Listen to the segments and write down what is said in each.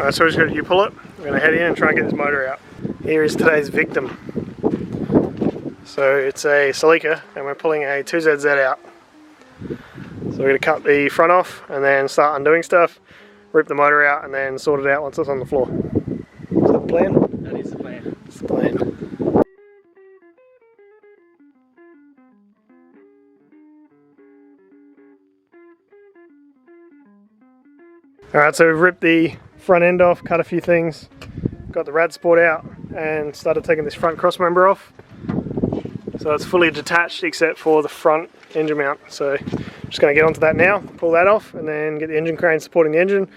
Alright, so we're just going to U-pull it. We're going to head in and try and get this motor out. Here is today's victim. So it's a Celica and we're pulling a 2ZZ out. So we're going to cut the front off and then start undoing stuff, rip the motor out and then sort it out once it's on the floor. Is that the plan? That is the plan. That's the plan. Alright, so we've ripped the front end off, cut a few things, got the rad support out and started taking this front cross member off. So it's fully detached except for the front engine mount. So just going to get onto that now, pull that off and then get the engine crane supporting the engine,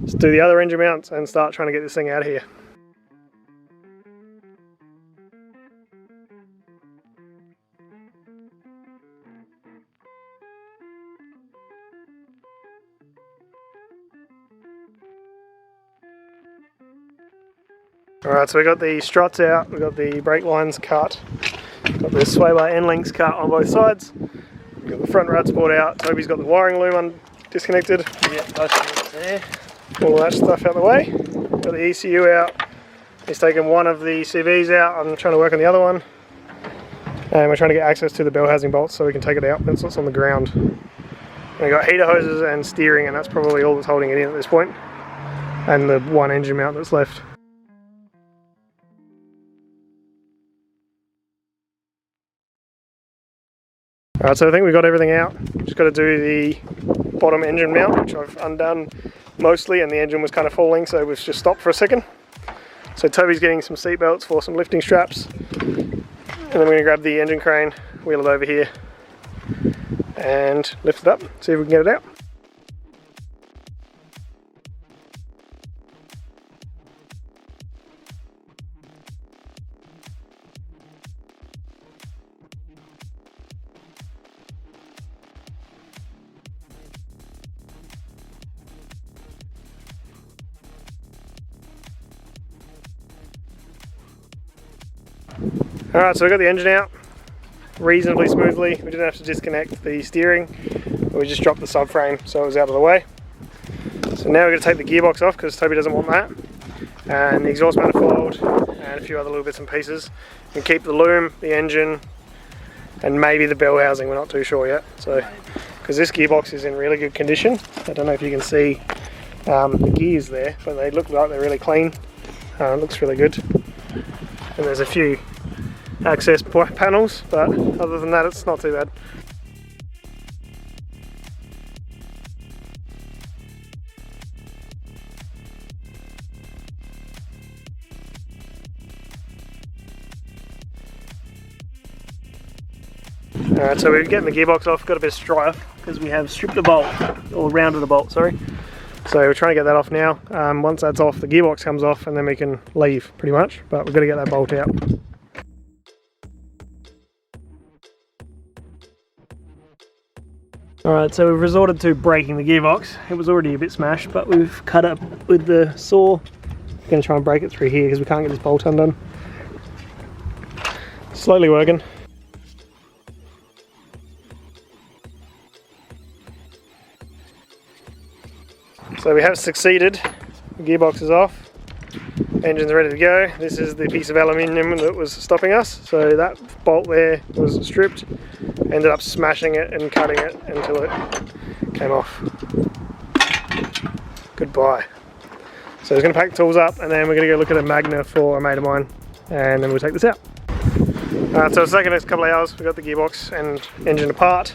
just do the other engine mounts and start trying to get this thing out of here. Alright, so we got the struts out, we got the brake lines cut, got the sway bar end links cut on both sides, we got the front rad support out, Toby's got the wiring loom disconnected. Yep, most of it's there. All that stuff out the way. Got the ECU out, he's taken one of the CVs out, I'm trying to work on the other one. And we're trying to get access to the bell housing bolts so we can take it out once it's on the ground. And we got heater hoses and steering and that's probably all that's holding it in at this point. And the one engine mount that's left. Alright, so I think we've got everything out. Just got to do the bottom engine mount, which I've undone mostly, and the engine was kind of falling, so we've just stopped for a second. So Toby's getting some seat belts for some lifting straps, and then we're going to grab the engine crane, wheel it over here, and lift it up, see if we can get it out. Alright, so we got the engine out reasonably smoothly. We didn't have to disconnect the steering, we just dropped the subframe so it was out of the way. So now we're going to take the gearbox off because Toby doesn't want that, and the exhaust manifold and a few other little bits and pieces. We keep the loom, the engine and maybe the bell housing, we're not too sure yet. So, because this gearbox is in really good condition. I don't know if you can see the gears there, but they look like they're really clean. It looks really good. And there's a few access panels, but other than that it's not too bad. Alright, so we're getting the gearbox off, got a bit of strife because we have stripped a bolt, or rounded a bolt, sorry. So we're trying to get that off now. Once that's off, the gearbox comes off and then we can leave pretty much, but we've got to get that bolt out. Alright, so we've resorted to breaking the gearbox. It was already a bit smashed, but we've cut it with the saw. We're going to try and break it through here because we can't get this bolt undone. Slowly working. So we have succeeded. The gearbox is off. Engine's ready to go. This is the piece of aluminium that was stopping us. So that bolt there was stripped. Ended up smashing it and cutting it until it came off. Goodbye. So I was going to pack the tools up and then we're going to go look at a Magna for a mate of mine and then we'll take this out. So it's taken us a couple of hours. We got the gearbox and engine apart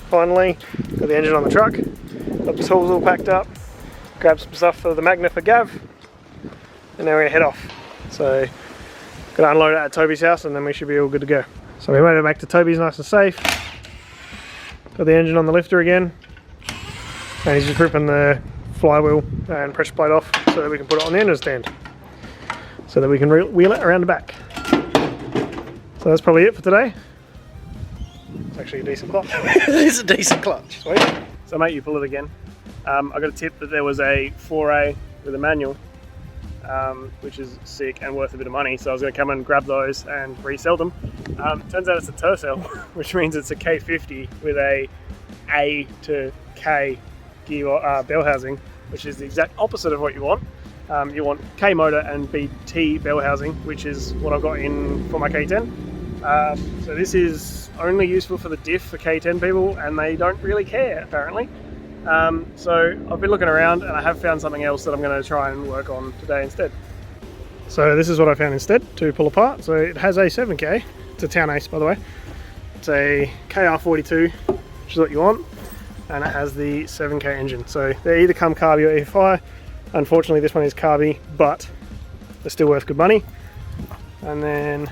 finally. Got the engine on the truck. Got the tools all packed up. Grabbed some stuff for the Magna for Gav. And now we're going to head off. So got to unload it at Toby's house and then we should be all good to go. So we made it back to Toby's nice and safe. Got the engine on the lifter again. And he's just ripping the flywheel and pressure plate off so that we can put it on the engine stand. So that we can wheel it around the back. So that's probably it for today. It's actually a decent clutch. It is a decent clutch. Sweet. So mate, you pull it again. I got a tip that there was a 4A with a manual. Which is sick and worth a bit of money, so I was going to come and grab those and resell them. Turns out it's a Tercel, which means it's a K50 with a A to K gear bell housing, which is the exact opposite of what you want. you want K motor and BT bell housing, which is what I've got in for my K10. So this is only useful for the diff for K10 people, and they don't really care apparently. So I've been looking around and I have found something else that I'm going to try and work on today instead. So this is what I found instead to pull apart. So it has a 7K, it's a Town Ace by the way. It's a KR42, which is what you want, and it has the 7K engine. So they either come carby or EFI. Unfortunately this one is carby, but they're still worth good money. And then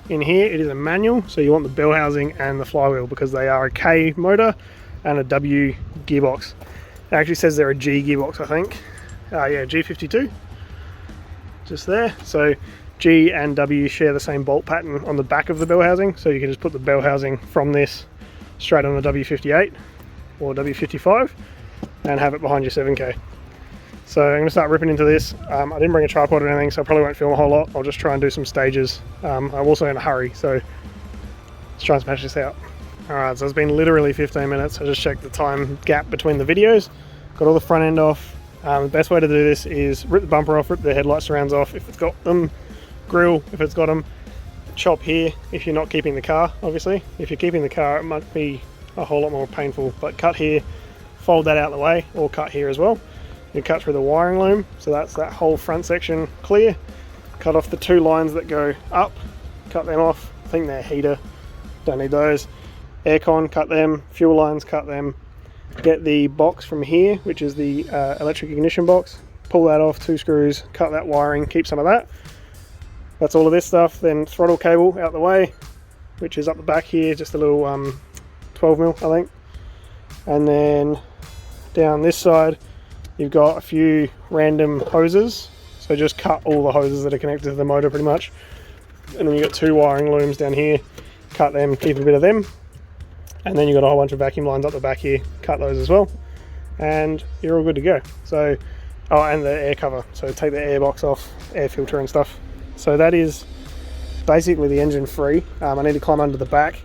in here it is a manual, so you want the bell housing and the flywheel because they are a K motor and a W gearbox. It actually says they're a G gearbox, I think. Yeah, G52, just there. So G and W share the same bolt pattern on the back of the bell housing, so you can just put the bell housing from this straight on the W58 or W55 and have it behind your 7K. So I'm going to start ripping into this. I didn't bring a tripod or anything, so I probably won't film a whole lot. I'll just try and do some stages. I'm also in a hurry, so let's try and smash this out. Alright, so it's been literally 15 minutes. I just checked the time gap between the videos. Got all the front end off. The best way to do this is rip the bumper off, rip the headlight surrounds off if it's got them, grill if it's got them, chop here if you're not keeping the car, obviously. If you're keeping the car, it might be a whole lot more painful, but cut here, fold that out of the way, or cut here as well. You cut through the wiring loom, so that's that whole front section clear. Cut off the two lines that go up, cut them off. I think they're heater, don't need those. Aircon, cut them. Fuel lines, cut them. Get the box from here, which is the electric ignition box. Pull that off, 2 screws, cut that wiring, keep some of that. That's all of this stuff. Then throttle cable out the way, which is up the back here, just a little 12mm, I think. And then down this side, you've got a few random hoses, so just cut all the hoses that are connected to the motor pretty much. And then you've got 2 wiring looms down here, cut them, keep a bit of them. And then you've got a whole bunch of vacuum lines up the back here, cut those as well. And you're all good to go. So, oh, and the air cover, so take the air box off, air filter and stuff. So that is basically the engine free. I need to climb under the back.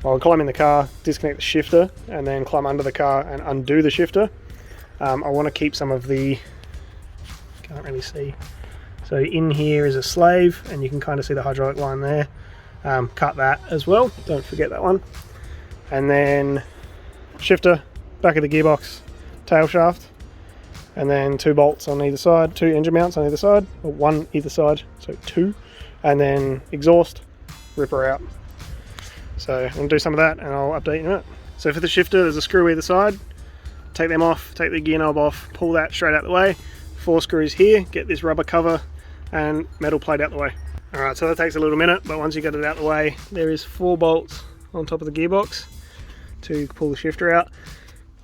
I'll climb in the car, disconnect the shifter, and then climb under the car and undo the shifter. I want to keep some of the, can't really see, so in here is a slave and you can kind of see the hydraulic line there. Cut that as well, don't forget that one. And then shifter, back of the gearbox, tail shaft, and then 2 bolts on either side, 2 engine mounts on either side, or 1 either side, so 2, and then exhaust, ripper out. So I'm going to do some of that and I'll update you in a minute. So for the shifter there's a screw either side. Take them off, take the gear knob off, pull that straight out the way. 4 screws here, get this rubber cover and metal plate out the way. Alright, so that takes a little minute, but once you get it out the way, there is 4 bolts on top of the gearbox to pull the shifter out.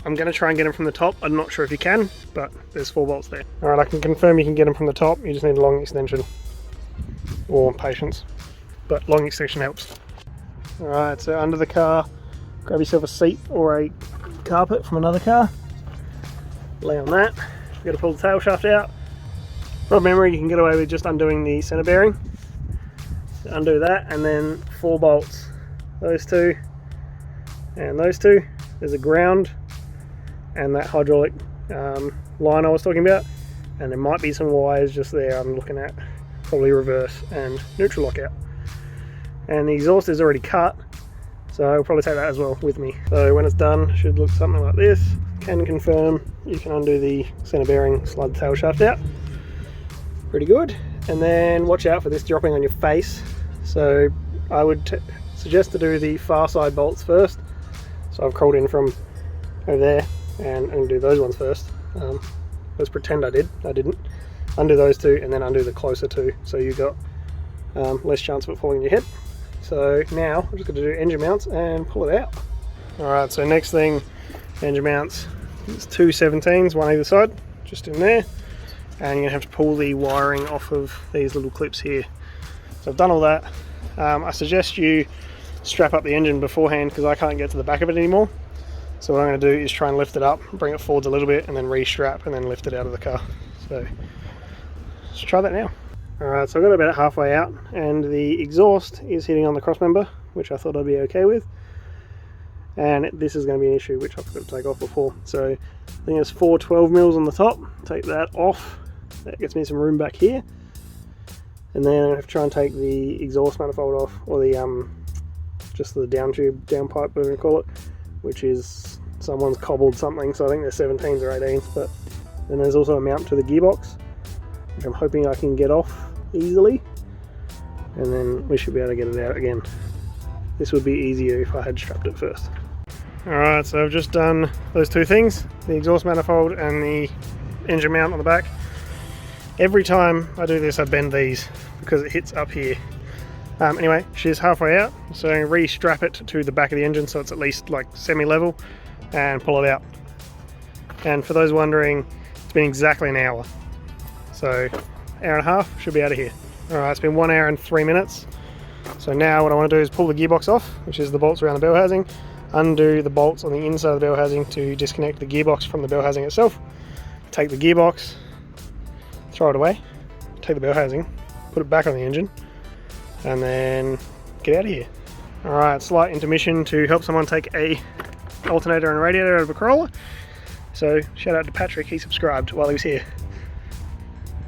I'm going to try and get them from the top. I'm not sure if you can, but there's 4 bolts there. Alright, I can confirm you can get them from the top. You just need a long extension or patience, but long extension helps. Alright, so under the car, grab yourself a seat or a carpet from another car, lay on that. You've got to pull the tail shaft out. From memory you can get away with just undoing the center bearing. So undo that and then 4 bolts, those 2 and those 2. There's a ground and that hydraulic line I was talking about, and there might be some wires just there I'm looking at, probably reverse and neutral lockout. And the exhaust is already cut, so I'll probably take that as well with me. So when it's done, it should look something like this. Can confirm you can undo the center bearing, slide the tail shaft out. Pretty good. And then watch out for this dropping on your face. So I would suggest to do the far side bolts first. So I've crawled in from over there and undo those ones first. Let's pretend I did. I didn't. Undo those 2 and then undo the closer 2, so you've got less chance of it falling on your head. So now I'm just going to do engine mounts and pull it out. Alright, so next thing, engine mounts. It's 2 17s, one either side, just in there. And you're going to have to pull the wiring off of these little clips here. So I've done all that. I suggest you strap up the engine beforehand because I can't get to the back of it anymore. So what I'm going to do is try and lift it up, bring it forwards a little bit, and then re-strap and then lift it out of the car. So let's try that now. Alright, so I've got about halfway out and the exhaust is hitting on the crossmember, which I thought I'd be okay with. And this is going to be an issue, which I forgot to take off before. So I think there's 4 12mm on the top. Take that off That gets me some room back here. And then I have to try and take the exhaust manifold off, or the just the down tube, down pipe, whatever you call it, which is someone's cobbled something, so I think they're 17s or 18s. But then there's also a mount to the gearbox, which I'm hoping I can get off easily, and then we should be able to get it out again. This would be easier if I had strapped it first. Alright, so I've just done those two things, the exhaust manifold and the engine mount on the back. Every time I do this I bend these because it hits up here. Anyway, she's halfway out, so I'm going to re-strap it to the back of the engine so it's at least like semi-level, and pull it out. And for those wondering, it's been exactly an hour. So, hour and a half, should be out of here. Alright, it's been 1 hour and 3 minutes. So now what I want to do is pull the gearbox off, which is the bolts around the bell housing, undo the bolts on the inside of the bell housing to disconnect the gearbox from the bell housing itself, take the gearbox, throw it away, take the bell housing, put it back on the engine, and then get out of here. Alright, slight intermission to help someone take a alternator and radiator out of a Corolla. So shout out to Patrick, he subscribed while he was here.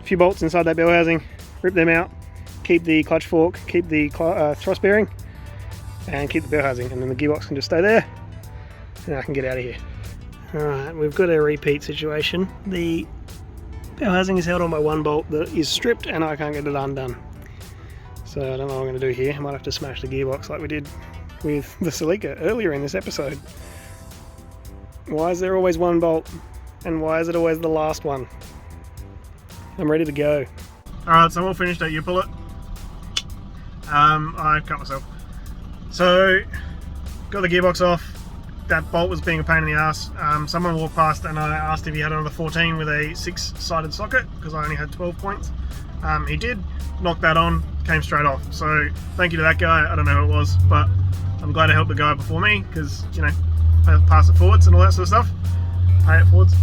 A few bolts inside that bell housing, rip them out, keep the clutch fork, keep the thrust bearing, and keep the bell housing, and then the gearbox can just stay there, and I can get out of here. Alright, we've got a repeat situation. The bell housing is held on by one bolt that is stripped and I can't get it undone. So I don't know what I'm going to do here. I might have to smash the gearbox like we did with the Celica earlier in this episode. Why is there always one bolt? And why is it always the last one? I'm ready to go. Alright, so I'm all finished at U-Pull It. I cut myself. So, got the gearbox off. That bolt was being a pain in the ass. Someone walked past and I asked if he had another 14 with a 6-sided socket, because I only had 12 points. He did, knocked that on, came straight off. So thank you to that guy. I don't know who it was, but I'm glad I helped the guy before me, because, you know, pass it forwards and all that sort of stuff. Pay it forwards.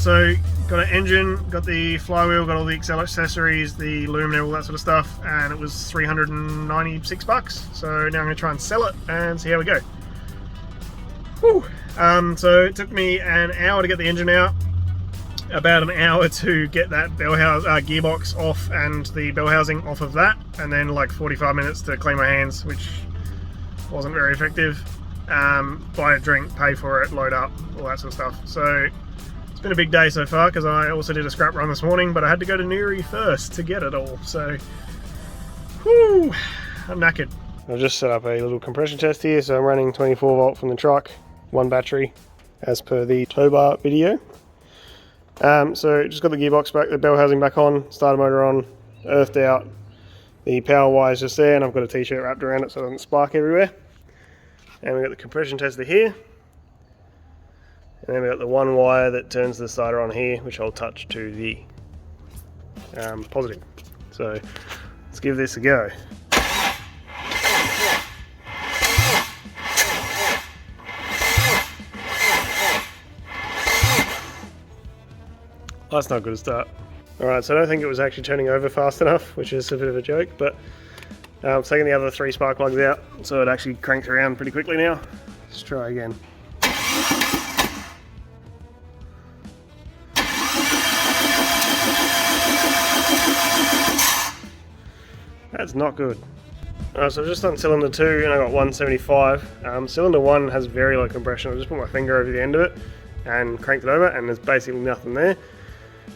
So got an engine, got the flywheel, got all the accessories, the luminaire, all that sort of stuff, and it was $396. So now I'm going to try and sell it and see how we go. Whew. So it took me an hour to get the engine out, about an hour to get that gearbox off and the bell housing off of that, and then like 45 minutes to clean my hands, which wasn't very effective. Buy a drink, pay for it, load up, all that sort of stuff. So it's been a big day so far, because I also did a scrap run this morning, but I had to go to Newry first to get it all. So, whew, I'm knackered. I've just set up a little compression test here, so I'm running 24 volt from the truck, one battery, as per the tow bar video. So just got the gearbox back, the bell housing back on, starter motor on, earthed out. The power wire is just there, and I've got a t-shirt wrapped around it so it doesn't spark everywhere. And we've got the compression tester here. And then we've got the one wire that turns the starter on here, which I'll touch to the positive. So let's give this a go. That's not good to start. Alright, so I don't think it was actually turning over fast enough, which is a bit of a joke, but I'm taking the other 3 spark plugs out, so it actually cranks around pretty quickly now. Let's try again. That's not good. Alright, so I've just done cylinder 2 and I got 175. Cylinder 1 has very low compression. I just put my finger over the end of it and cranked it over, and there's basically nothing there,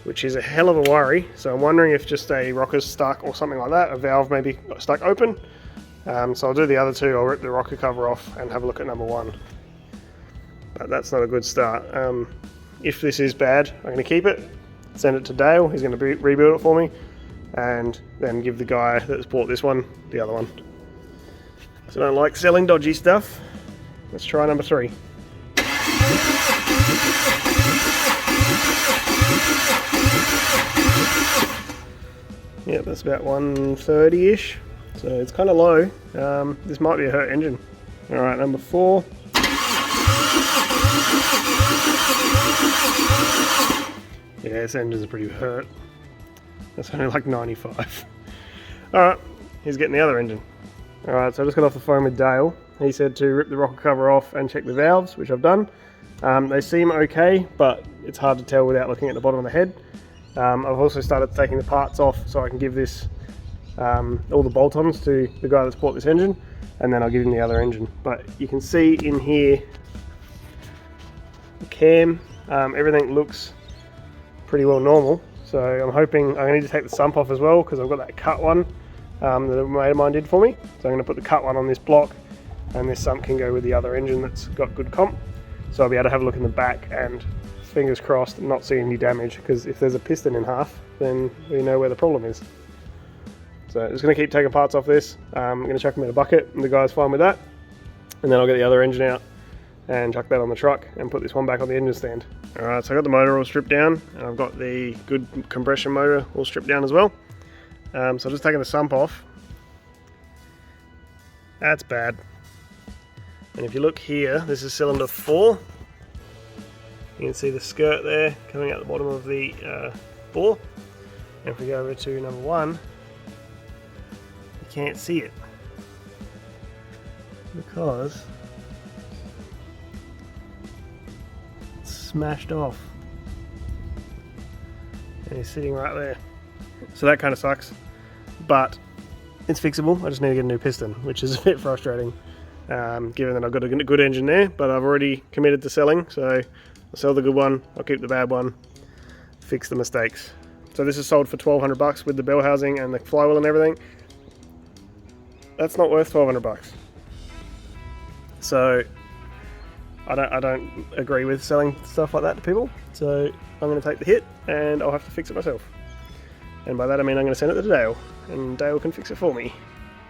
which is a hell of a worry. So I'm wondering if just a rocker's stuck or something like that, a valve maybe stuck open. So I'll do the other 2, I'll rip the rocker cover off and have a look at number 1. But that's not a good start. If this is bad, I'm going to keep it, send it to Dale, he's going to rebuild it for me, and then give the guy that's bought this one the other one. So I don't like selling dodgy stuff. Let's try number 3. Yep, that's about 130-ish, so it's kind of low. This might be a hurt engine. Alright, number 4. Yeah, this engine's pretty hurt. That's only like 95. Alright, he's getting the other engine. Alright, so I just got off the phone with Dale. He said to rip the rocker cover off and check the valves, which I've done. They seem okay, but it's hard to tell without looking at the bottom of the head. I've also started taking the parts off so I can give this all the bolt-ons to the guy that's bought this engine, and then I'll give him the other engine. But you can see in here the cam, everything looks pretty well normal. So I'm hoping I need to take the sump off as well because I've got that cut one that a mate of mine did for me. So I'm going to put the cut one on this block, and this sump can go with the other engine that's got good comp. So I'll be able to have a look in the back and, fingers crossed, not see any damage, because if there's a piston in half, then we know where the problem is. So I'm just going to keep taking parts off this. I'm going to chuck them in a bucket, and the guy's fine with that. And then I'll get the other engine out and chuck that on the truck and put this one back on the engine stand. Alright, so I got the motor all stripped down, and I've got the good compression motor all stripped down as well. So I'm just taking the sump off. That's bad. And if you look here, this is cylinder 4. You can see the skirt there coming out the bottom of the bore. And if we go over to number 1, you can't see it because it's smashed off. And he's sitting right there. So that kind of sucks, but it's fixable. I just need to get a new piston, which is a bit frustrating. Given that I've got a good engine there, but I've already committed to selling, so I'll sell the good one, I'll keep the bad one, fix the mistakes. So this is sold for $1,200 with the bell housing and the flywheel and everything. That's not worth $1,200. So I don't agree with selling stuff like that to people. So I'm going to take the hit and I'll have to fix it myself. And by that I mean I'm going to send it to Dale, and Dale can fix it for me.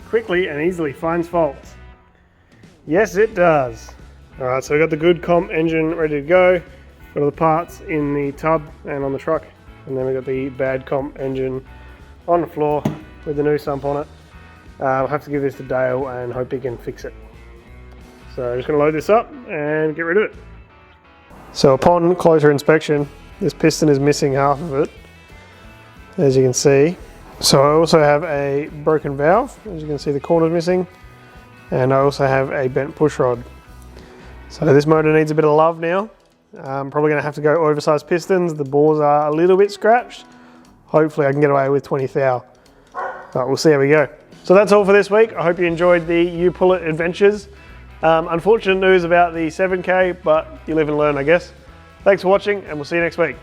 Quickly and easily finds faults. Yes, it does. Alright, so we've got the good comp engine ready to go. Got all the parts in the tub and on the truck. And then we've got the bad comp engine on the floor with the new sump on it. I'll have to give this to Dale and hope he can fix it. So I'm just going to load this up and get rid of it. So upon closer inspection, this piston is missing half of it, as you can see. So I also have a broken valve, as you can see the corner's missing. And I also have a bent push rod. So this motor needs a bit of love now. I'm probably going to have to go oversized pistons. The bores are a little bit scratched. Hopefully I can get away with 20 thou. But we'll see how we go. So that's all for this week. I hope you enjoyed the You Pull It adventures. Unfortunate news about the 7K, but you live and learn, I guess. Thanks for watching, and we'll see you next week.